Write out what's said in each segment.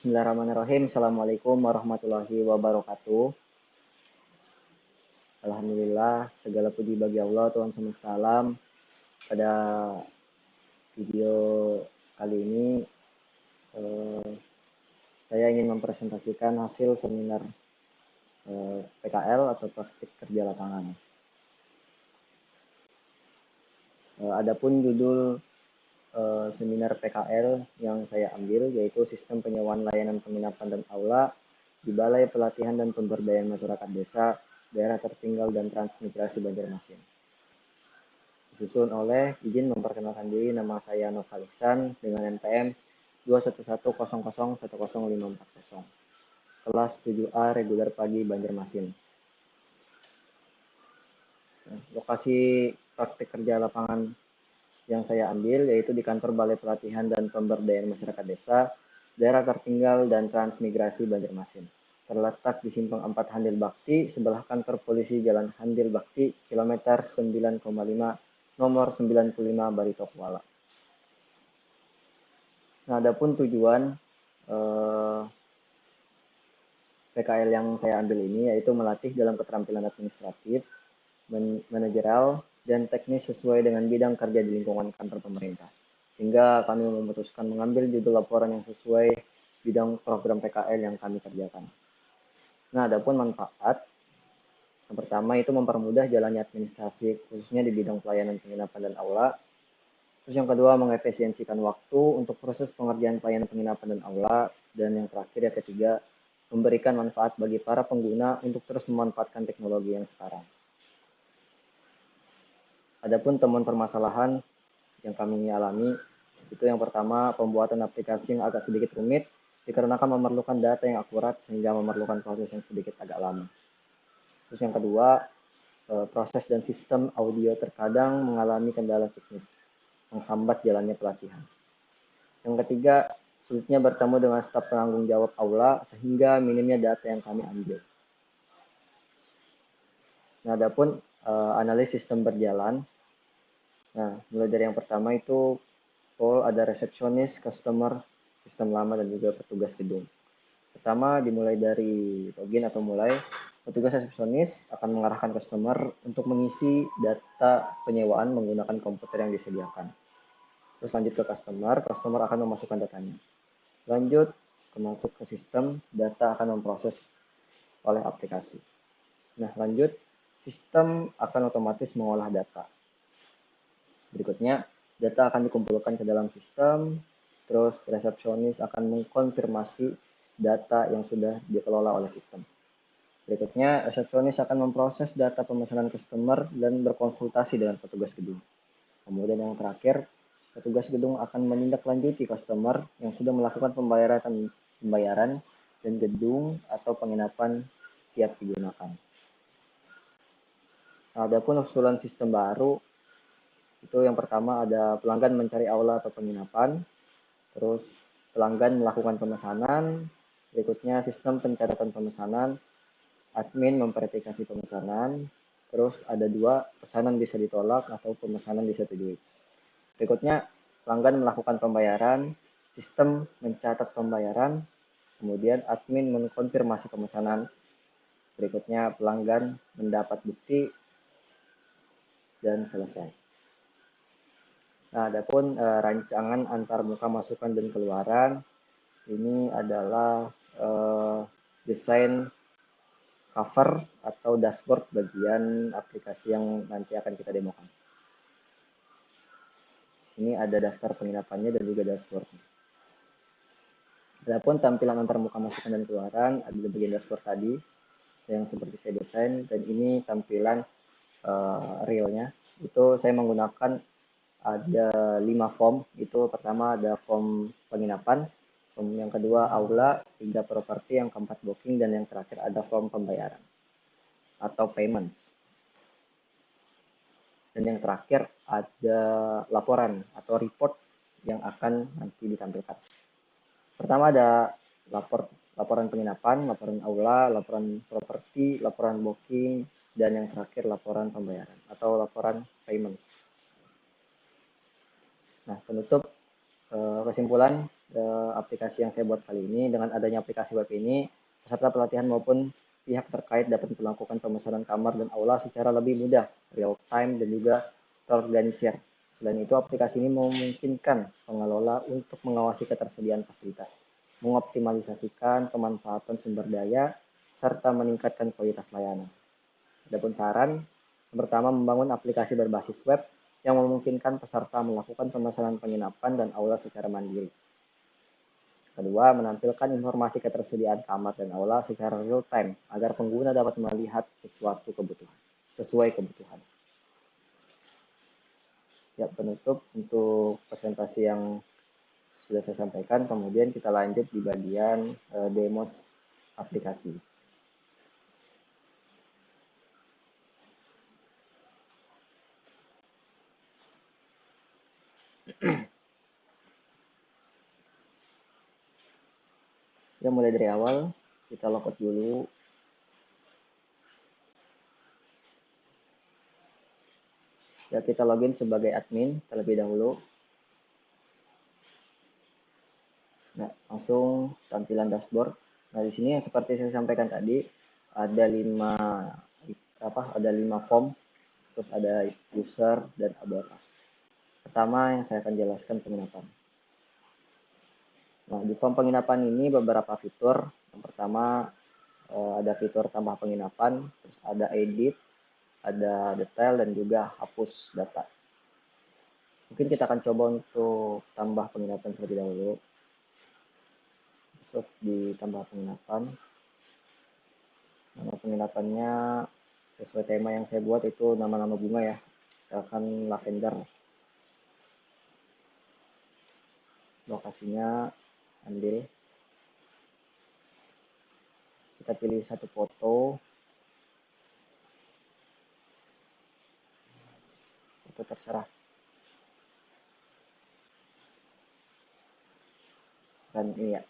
Bismillahirrahmanirrahim. Assalamualaikum warahmatullahi wabarakatuh. Alhamdulillah, segala puji bagi Allah, Tuhan semesta alam. Pada video kali ini, saya ingin mempresentasikan hasil seminar PKL atau praktik kerja lapangan. Adapun judul seminar PKL yang saya ambil yaitu Sistem Penyewaan Layanan Penginapan dan Aula di Balai Pelatihan dan Pemberdayaan Masyarakat Desa, Daerah Tertinggal dan Transmigrasi Banjarmasin. Disusun oleh, izin memperkenalkan diri, nama saya Noval Ihsan dengan NPM 21100100540. Kelas 7A reguler pagi Banjarmasin. Lokasi praktik kerja lapangan yang saya ambil yaitu di kantor Balai Pelatihan dan Pemberdayaan Masyarakat Desa, Daerah Tertinggal dan Transmigrasi Banjarmasin. Terletak di Simpang 4 Handil Bakti, sebelah kantor polisi Jalan Handil Bakti, kilometer 9,5, nomor 95 Barito Kuala. Nah, adapun tujuan PKL yang saya ambil ini yaitu melatih dalam keterampilan administratif, manajerial, dan teknis sesuai dengan bidang kerja di lingkungan kantor pemerintah. Sehingga kami memutuskan mengambil judul laporan yang sesuai bidang program PKL yang kami kerjakan. Nah, adapun manfaat, yang pertama itu mempermudah jalannya administrasi khususnya di bidang pelayanan penginapan dan aula. Terus yang kedua mengefisiensikan waktu untuk proses pengerjaan pelayanan penginapan dan aula. Dan yang terakhir yang ketiga memberikan manfaat bagi para pengguna untuk terus memanfaatkan teknologi yang sekarang. Adapun temuan permasalahan yang kami alami, itu yang pertama pembuatan aplikasi yang agak sedikit rumit dikarenakan memerlukan data yang akurat sehingga memerlukan proses yang sedikit agak lama. Terus yang kedua, proses dan sistem audio terkadang mengalami kendala teknis, menghambat jalannya pelatihan. Yang ketiga, sulitnya bertemu dengan staf penanggung jawab aula sehingga minimnya data yang kami ambil. Nah, adapun analisis sistem berjalan. Nah, mulai dari yang pertama itu ada resepsionis, customer, sistem lama, dan juga petugas gedung. Pertama dimulai dari login atau mulai, petugas resepsionis akan mengarahkan customer untuk mengisi data penyewaan menggunakan komputer yang disediakan. Terus lanjut ke customer akan memasukkan datanya. Lanjut masuk ke sistem, data akan memproses oleh aplikasi. Nah, lanjut, sistem akan otomatis mengolah data. Berikutnya, data akan dikumpulkan ke dalam sistem, terus resepsionis akan mengkonfirmasi data yang sudah dikelola oleh sistem. Berikutnya, resepsionis akan memproses data pemesanan customer dan berkonsultasi dengan petugas gedung. Kemudian yang terakhir, petugas gedung akan menindaklanjuti customer yang sudah melakukan pembayaran dan gedung atau penginapan siap digunakan. Nah, adapun usulan sistem baru, itu yang pertama ada pelanggan mencari aula atau penginapan, terus pelanggan melakukan pemesanan, berikutnya sistem pencatatan pemesanan, admin memverifikasi pemesanan, terus ada 2, pesanan bisa ditolak atau pemesanan disetujui. Berikutnya pelanggan melakukan pembayaran, sistem mencatat pembayaran, kemudian admin mengkonfirmasi pemesanan, berikutnya pelanggan mendapat bukti, dan selesai. Nah, adapun rancangan antar muka masukan dan keluaran ini adalah desain cover atau dashboard bagian aplikasi yang nanti akan kita demokan. Di sini ada daftar penginapannya dan juga dashboardnya. Adapun tampilan antar muka masukan dan keluaran ada di bagian dashboard tadi yang seperti saya desain, dan ini tampilan realnya. Itu saya menggunakan ada 5 form. Itu pertama ada form penginapan, form yang kedua aula, 3 properti, yang keempat booking, dan yang terakhir ada form pembayaran atau payments. Dan yang terakhir ada laporan atau report yang akan nanti ditampilkan. Pertama ada laporan penginapan, laporan aula, laporan properti, laporan booking, dan yang terakhir laporan pembayaran atau laporan payments. Nah, penutup kesimpulan aplikasi yang saya buat kali ini. Dengan adanya aplikasi web ini, peserta pelatihan maupun pihak terkait dapat melakukan pemesanan kamar dan aula secara lebih mudah, real time, dan juga terorganisir. Selain itu, aplikasi ini memungkinkan pengelola untuk mengawasi ketersediaan fasilitas, mengoptimalisasikan pemanfaatan sumber daya, serta meningkatkan kualitas layanan. Adapun saran, pertama membangun aplikasi berbasis web yang memungkinkan peserta melakukan pemesanan penginapan dan aula secara mandiri. Kedua, menampilkan informasi ketersediaan kamar dan aula secara real time agar pengguna dapat melihat sesuai kebutuhan. Ya, penutup untuk presentasi yang sudah saya sampaikan. Kemudian kita lanjut di bagian demo aplikasi. Ya, mulai dari awal kita logout dulu. Ya, kita login sebagai admin terlebih dahulu. Nah, langsung tampilan dashboard. Nah, di sini yang seperti saya sampaikan tadi ada 5 form, terus ada user dan about us. Pertama yang saya akan jelaskan penginapan. Nah, di form penginapan ini beberapa fitur. Yang pertama ada fitur tambah penginapan, terus ada edit, ada detail, dan juga hapus data. Mungkin kita akan coba untuk tambah penginapan terlebih dahulu. Masuk di tambah penginapan. Nama penginapannya sesuai tema yang saya buat itu nama-nama bunga ya. Misalkan lavender. Lokasinya ambil. Kita pilih satu foto. Foto terserah. Dan ini ya.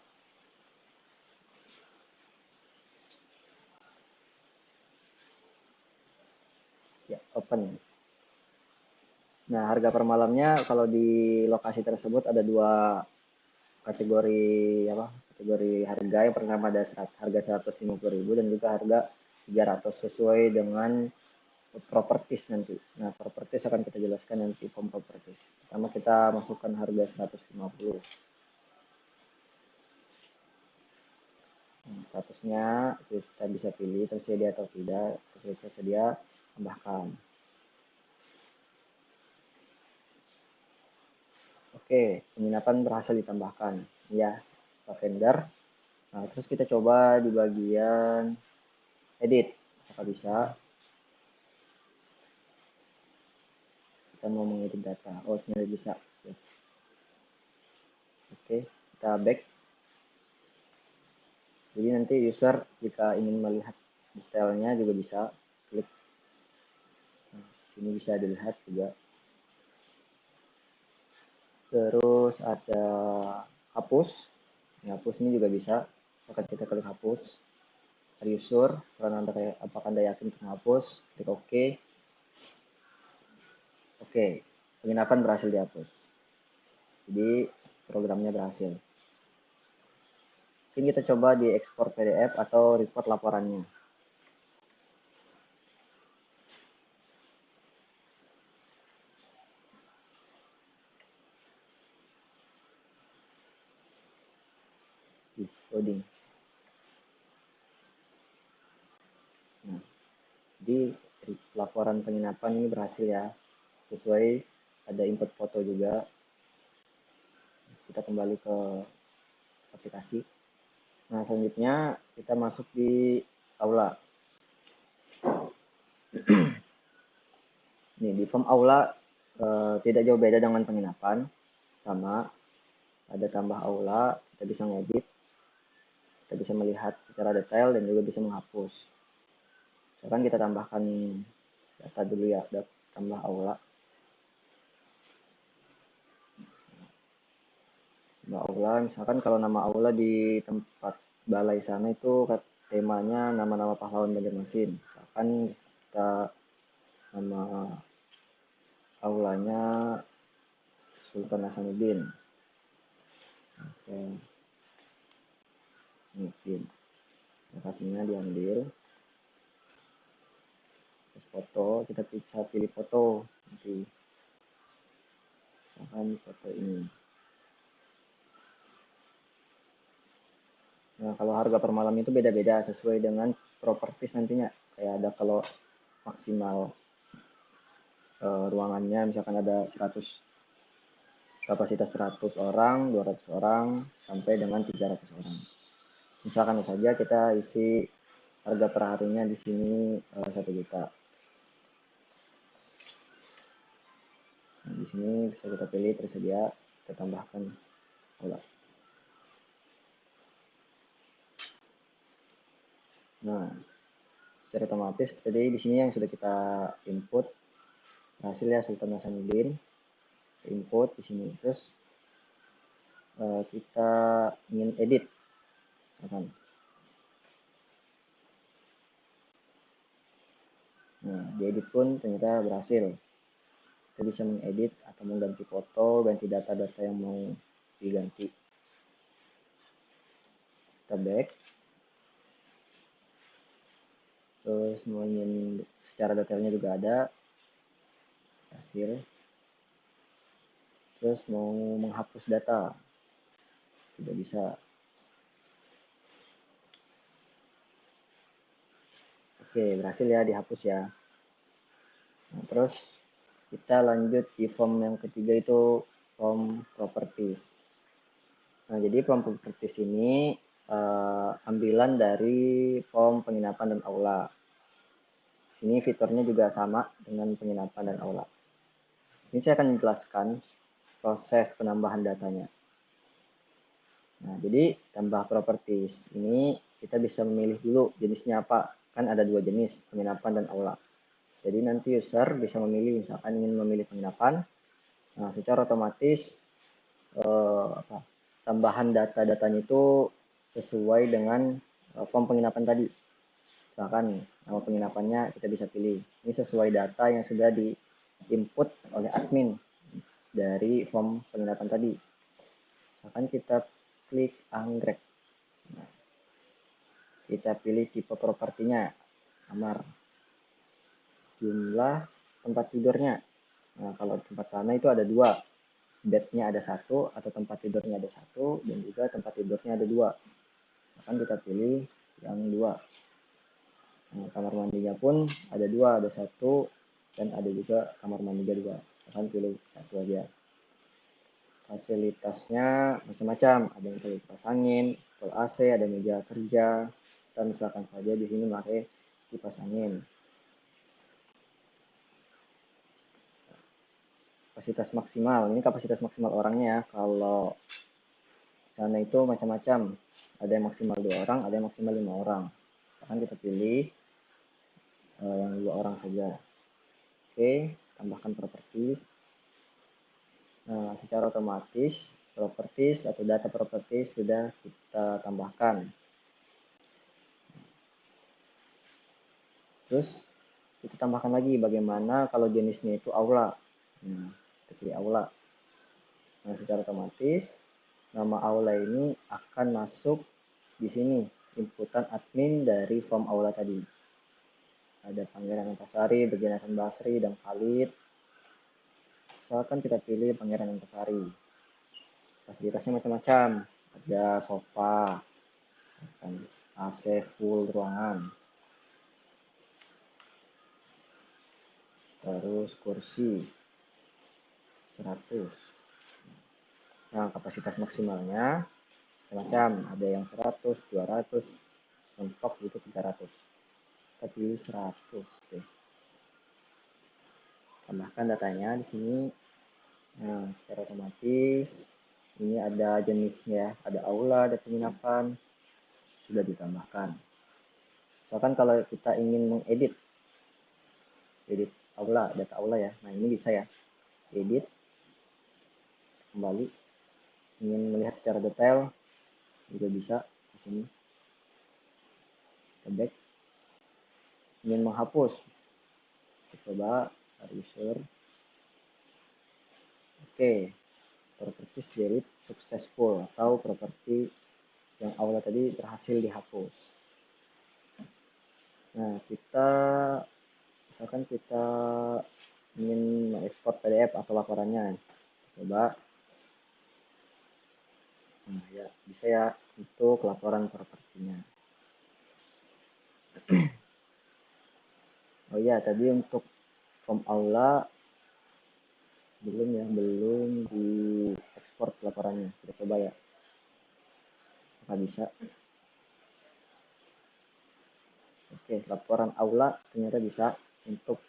Ya, open. Nah, harga per malamnya kalau di lokasi tersebut ada 2 kategori kategori harga. Yang pertama ada harga 150.000 dan juga harga 300 sesuai dengan properties nanti. Nah, properties akan kita jelaskan nanti form properties. Pertama kita masukkan harga 150. Nah, statusnya kita bisa pilih tersedia atau tidak. Ketika tersedia, tambahkan. Oke, penginapan berhasil ditambahkan. Ya, lavender. Nah, terus kita coba di bagian edit. Apakah bisa? Kita mau mengedit data. Oh, ternyata bisa. Yes. Oke, kita back. Jadi nanti user jika ingin melihat detailnya juga bisa klik. Nah, sini bisa dilihat juga. Terus ada hapus. Nah, hapus ini juga bisa. Akan kita klik hapus. User, karena apakah Anda yakin untuk menghapus, klik OK. Oke, penginapan berhasil dihapus. Jadi programnya berhasil. Mungkin kita coba di ekspor PDF atau report laporannya. Loading. Nah, jadi laporan penginapan ini berhasil ya. Sesuai ada input foto juga. Kita kembali ke aplikasi. Nah, selanjutnya kita masuk di aula. Nih, di form aula tidak jauh beda dengan penginapan. Sama, ada tambah aula, kita bisa ngedit, kita bisa melihat secara detail dan juga bisa menghapus. Sekarang kita tambahkan data dulu ya, tambah aula. Tambah aula, misalkan kalau nama aula di tempat balai sana itu temanya nama-nama pahlawan Banjarmasin. Misalkan kita nama aulanya Sultan Hasanuddin. mungkin lokasinya diambil, terus foto, kita bisa pilih foto nanti, misalkan foto ini. Nah, kalau harga per malam itu beda-beda sesuai dengan properties nantinya. Kayak ada kalau maksimal ruangannya misalkan ada 100, kapasitas 100 orang, 200 orang, sampai dengan 300 orang. Misalkan saja kita isi harga per harinya di sini 1 juta. Nah, di sini bisa kita pilih tersedia, kita tambahkan aula. Nah, secara otomatis tadi di sini yang sudah kita input hasilnya Sultan Hasanuddin, input di sini. Terus kita ingin edit, kan? Nah, diedit pun ternyata berhasil. Kita bisa mengedit atau mengganti foto, ganti data-data yang mau diganti. Kita back. Terus mau ingin secara detailnya juga ada hasil. Terus mau menghapus data tidak bisa. Oke, berhasil ya dihapus ya. Nah, terus kita lanjut di form yang ketiga, itu form properties. Nah, jadi form properties ini ambilan dari form penginapan dan aula. Sini fiturnya juga sama dengan penginapan dan aula. Ini saya akan menjelaskan proses penambahan datanya. Nah, jadi tambah properties ini kita bisa memilih dulu jenisnya apa. Kan ada 2 jenis, penginapan dan aula. Jadi nanti user bisa memilih, misalkan ingin memilih penginapan. Nah, secara otomatis tambahan data-datanya itu sesuai dengan form penginapan tadi. Misalkan nama penginapannya kita bisa pilih. Ini sesuai data yang sudah di input oleh admin dari form penginapan tadi. Misalkan kita klik anggrek. Nah, kita pilih tipe propertinya, kamar. Jumlah tempat tidurnya. Nah, kalau tempat sana itu ada 2. Bednya ada 1 atau tempat tidurnya ada 1, dan juga tempat tidurnya ada 2. Akan kita pilih yang 2. Nah, kamar mandinya pun ada 2, ada 1 dan ada juga kamar mandinya 2. Akan pilih 1 aja. Fasilitasnya macam-macam, ada yang pakai kipas angin, full AC, ada meja kerja, dan misalkan saja di sini pakai kipas angin. Kapasitas maksimal, ini kapasitas maksimal orangnya ya. Kalau sana itu macam-macam, ada yang maksimal 2 orang, ada yang maksimal 5 orang. Misalkan kita pilih yang 2 orang saja. Oke, tambahkan properties. Nah, secara otomatis properties atau data properties sudah kita tambahkan. Terus kita tambahkan lagi bagaimana kalau jenisnya itu aula. Nah, kita pilih aula. Nah, secara otomatis nama aula ini akan masuk di sini, inputan admin dari form aula tadi. Ada Pangeran Antasari, Bagian Hasan Basri, dan Khalid. Misalkan kita pilih Pangeran Antasari. Fasilitasnya macam-macam. Ada sofa, AC full ruangan, terus kursi 100. Nah, kapasitas maksimalnya macam ada yang 100, 200, mentok itu 300. Kita pilih 100 deh. Tambahkan datanya di sini. Nah, secara otomatis ini ada jenisnya, ada aula, ada penginapan, sudah ditambahkan. Misalkan kalau kita ingin mengedit aula, data aula ya. Nah, ini bisa ya. Edit, kembali, ingin melihat secara detail juga bisa di sini. Back. Ingin menghapus, kita coba user. Oke, properties delete successful, atau properti yang Aula tadi berhasil dihapus. Nah, misalkan kita ingin mengekspor PDF atau laporannya, coba. Nah, ya bisa ya, untuk laporan propertinya. Oh iya, tadi untuk form Aula belum diekspor laporannya. Kita coba ya, apa bisa. Oke, laporan Aula ternyata bisa untuk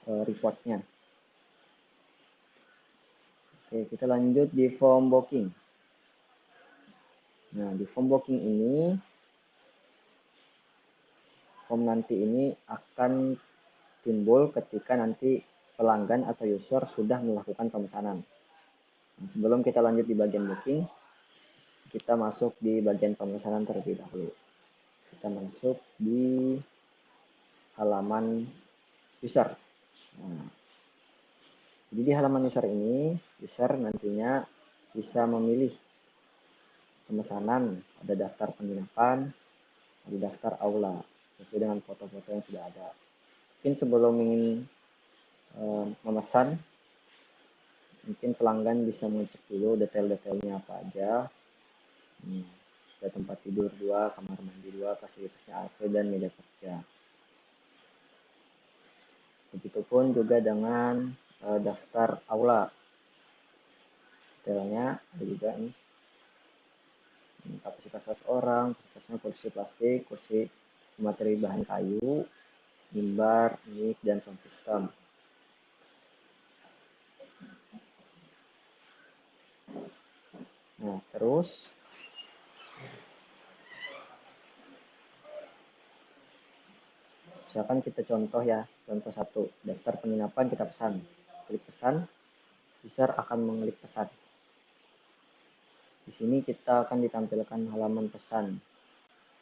reportnya. Oke, kita lanjut di form booking. Nah, di form booking ini, form nanti ini akan timbul ketika nanti pelanggan atau user sudah melakukan pemesanan. Nah, sebelum kita lanjut di bagian booking, kita masuk di bagian pemesanan terlebih dahulu. Kita masuk di halaman user. Nah, jadi di halaman user ini, user nantinya bisa memilih pemesanan, ada daftar penginapan, ada daftar Aula, sesuai dengan foto-foto yang sudah ada. Mungkin sebelum ingin memesan, mungkin pelanggan bisa mengecek dulu detail-detailnya apa aja. Ada tempat tidur 2, kamar mandi 2, fasilitasnya AC dan meja kerja. Begitupun juga dengan daftar Aula. Detailnya ada juga nih. Kapasitas 100 orang, kapasitasnya kursi plastik, kursi materi bahan kayu, mimbar, mic, dan sound system. Nah, terus misalkan kita contoh ya, contoh 1, daftar penginapan kita pesan. Klik pesan, user akan mengklik pesan. Di sini kita akan ditampilkan halaman pesan.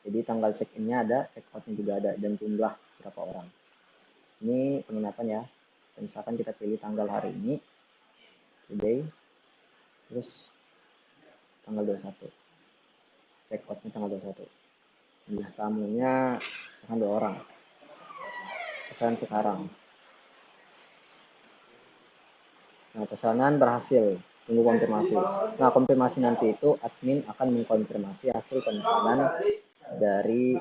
Jadi tanggal check-in-nya ada, check-out-nya juga ada, dan jumlah berapa orang. Ini penginapan ya. Dan misalkan kita pilih tanggal hari ini, today, terus tanggal 21. Check-out-nya tanggal 21. Jumlah tamunya misalkan 2 orang. Pesan sekarang. Nah, pesanan berhasil. Tunggu konfirmasi. Nah, konfirmasi nanti itu admin akan mengkonfirmasi hasil pemesanan dari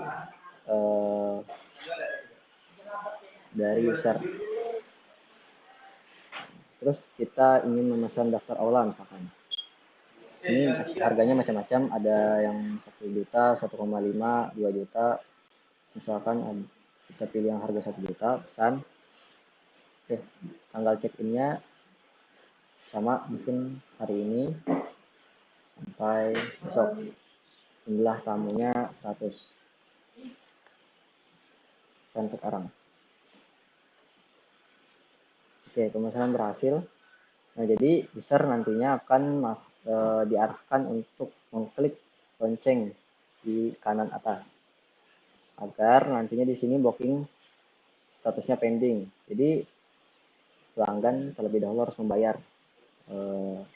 user. Terus kita ingin memesan daftar Aula misalkan. Ini harganya macam-macam, ada yang 1 juta, 1,5, 2 juta. Misalkan kita pilih yang harga 1 juta, pesan. Oke, tanggal check-in-nya sama mungkin hari ini sampai besok. Jumlah tamunya 100. Pesan sekarang. Oke, pemesanan berhasil. Nah, jadi user nantinya akan diarahkan untuk mengklik lonceng di kanan atas agar nantinya di sini booking statusnya pending. Jadi pelanggan terlebih dahulu harus membayar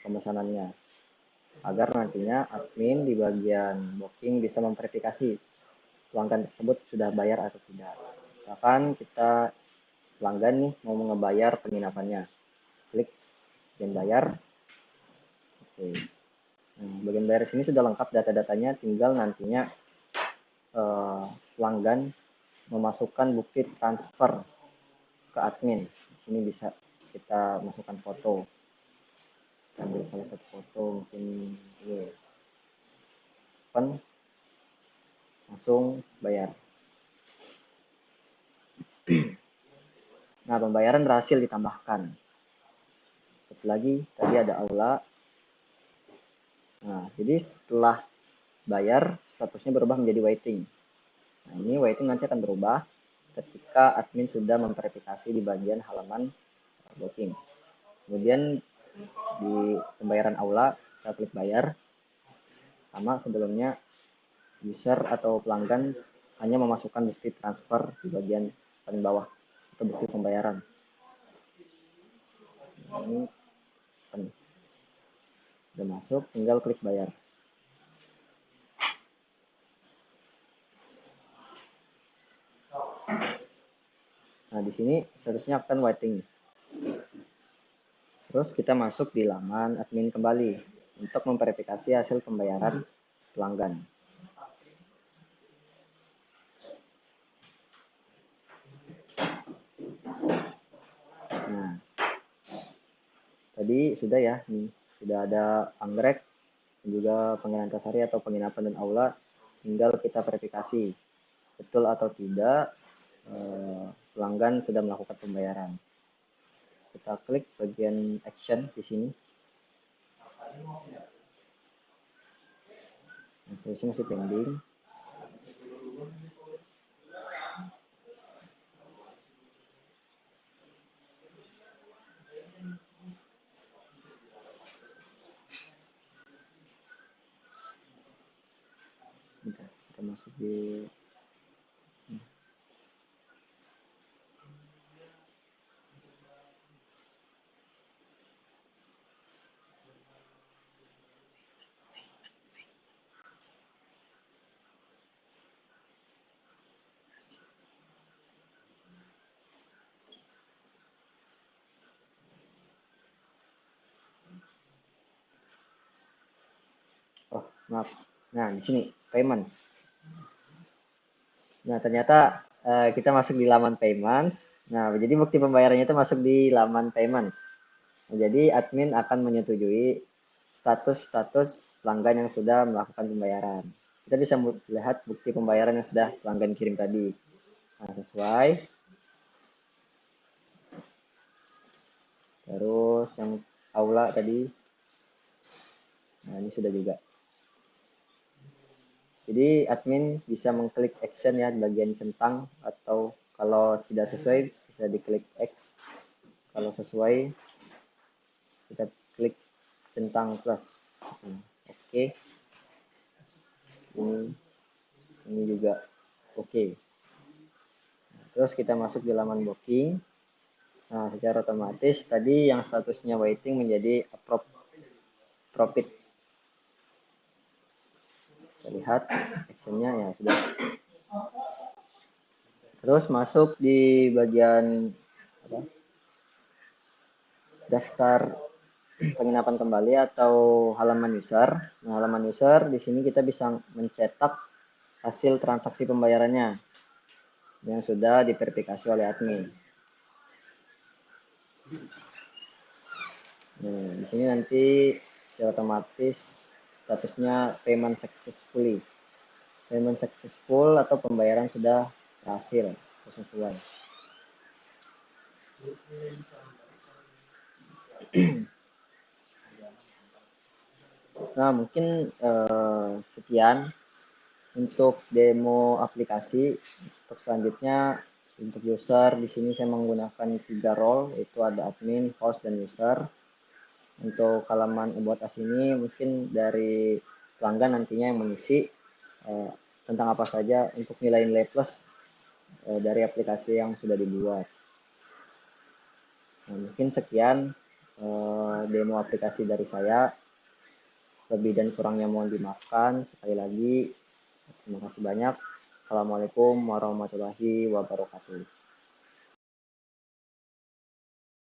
pemesanannya agar nantinya admin di bagian booking bisa memverifikasi pelanggan tersebut sudah bayar atau tidak. Misalkan kita pelanggan nih mau ngebayar penginapannya, klik bagian bayar. Oke. Nah, bagian bayar sini sudah lengkap data-datanya, tinggal nantinya pelanggan memasukkan bukti transfer ke admin. Di sini bisa kita masukkan foto. Ambil salah satu foto mungkin ini. Open, langsung bayar. Nah, pembayaran berhasil ditambahkan. Satu lagi, tadi ada Aula. Nah, jadi setelah bayar, statusnya berubah menjadi waiting. Nah, ini waiting nanti akan berubah ketika admin sudah memverifikasi di bagian halaman booking. Kemudian di pembayaran Aula, kita klik bayar. Sama sebelumnya, user atau pelanggan hanya memasukkan bukti transfer di bagian paling bawah atau bukti pembayaran. Ini Udah masuk, tinggal klik bayar. Nah, di sini seharusnya akan waiting. Terus kita masuk di laman admin kembali untuk memverifikasi hasil pembayaran pelanggan. Nah, tadi sudah ya, nih sudah ada anggrek dan juga Pangeran Antasari atau penginapan dan aula. Tinggal kita verifikasi betul atau tidak pelanggan sudah melakukan pembayaran. Kita klik bagian action di sini. Nah, masih pending. Bentar, kita masuk di maaf. Nah, di sini payments. Nah, ternyata kita masuk di laman payments. Nah, jadi bukti pembayarannya itu masuk di laman payments. Nah, jadi admin akan menyetujui status-status pelanggan yang sudah melakukan pembayaran. Kita bisa lihat bukti pembayaran yang sudah pelanggan kirim tadi. Nah, sesuai. Terus yang aula tadi. Nah, ini sudah juga. Jadi admin bisa mengklik action ya di bagian centang, atau kalau tidak sesuai bisa diklik X. Kalau sesuai kita klik centang plus. Oke. Ini juga oke. Terus kita masuk di laman booking. Nah, secara otomatis tadi yang statusnya waiting menjadi approve profit. Kita lihat actionnya ya sudah. Terus masuk di bagian apa, daftar penginapan kembali atau halaman user. Nah, halaman user di sini kita bisa mencetak hasil transaksi pembayarannya yang sudah diverifikasi oleh admin. Nah, di sini nanti secara otomatis statusnya payment successfully. Payment successful atau pembayaran sudah berhasil sesuai. Nah, mungkin sekian untuk demo aplikasi. Untuk selanjutnya untuk user di sini saya menggunakan 3 role, yaitu ada admin, host, dan user. Untuk halaman about us ini mungkin dari pelanggan nantinya yang mengisi tentang apa saja untuk nilai-nilai plus dari aplikasi yang sudah dibuat. Nah, mungkin sekian demo aplikasi dari saya. Lebih dan kurangnya mohon dimaafkan. Sekali lagi terima kasih banyak. Assalamualaikum warahmatullahi wabarakatuh.